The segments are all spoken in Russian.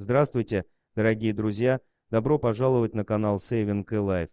Здравствуйте, дорогие друзья, добро пожаловать на канал Saving a Life.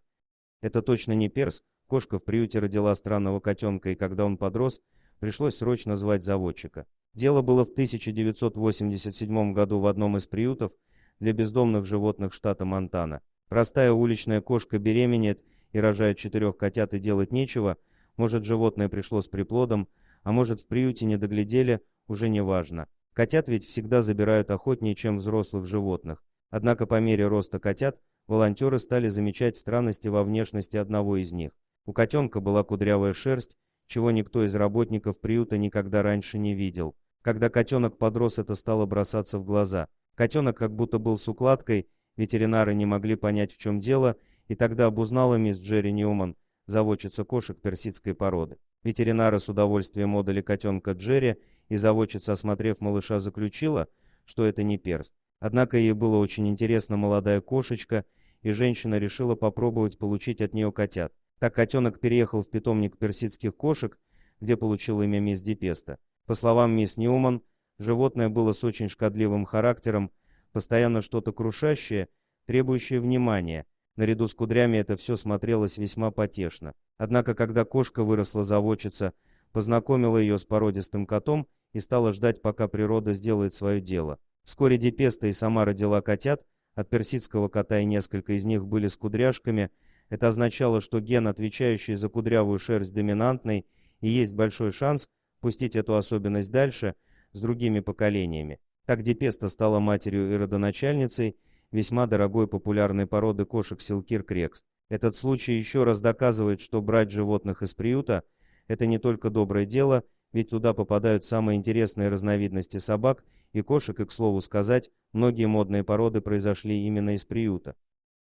Это точно не перс, кошка в приюте родила странного котенка, и когда он подрос, пришлось срочно звать заводчика. Дело было в 1987 году в одном из приютов для бездомных животных штата Монтана. Простая уличная кошка беременеет и рожает 4 котят, и делать нечего, может, животное пришло с приплодом, а может, в приюте не доглядели, уже не важно. Котят ведь всегда забирают охотнее, чем взрослых животных. Однако по мере роста котят, волонтеры стали замечать странности во внешности одного из них. У котенка была кудрявая шерсть, чего никто из работников приюта никогда раньше не видел. Когда котенок подрос, это стало бросаться в глаза. Котенок как будто был с укладкой, ветеринары не могли понять, в чем дело, и тогда обузнала мисс Джерри Ньюман, заводчица кошек персидской породы. Ветеринары с удовольствием отдали котенка Джерри, и заводчица, осмотрев малыша, заключила, что это не перс. Однако ей было очень интересна молодая кошечка, и женщина решила попробовать получить от нее котят. Так котенок переехал в питомник персидских кошек, где получил имя мисс Дипеста. По словам мисс Ньюман, животное было с очень шкодливым характером, постоянно что-то крушащее, требующее внимания. Наряду с кудрями это все смотрелось весьма потешно. Однако, когда кошка выросла, заводчица познакомила ее с породистым котом и стала ждать, пока природа сделает свое дело. Вскоре Дипеста и сама родила котят, от персидского кота и несколько из них были с кудряшками. Это означало, что ген, отвечающий за кудрявую шерсть, доминантный, и есть большой шанс пустить эту особенность дальше с другими поколениями. Так Дипеста стала матерью и родоначальницей весьма дорогой популярной породы кошек Силкир Крекс. Этот случай еще раз доказывает, что брать животных из приюта – это не только доброе дело, ведь туда попадают самые интересные разновидности собак и кошек, и, к слову сказать, многие модные породы произошли именно из приюта.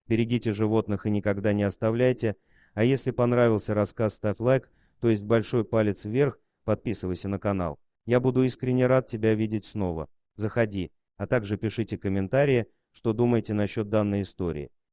Берегите животных и никогда не оставляйте, а если понравился рассказ, ставь лайк, то есть большой палец вверх, подписывайся на канал. Я буду искренне рад тебя видеть снова. Заходи, а также пишите комментарии, что думаете насчет данной истории.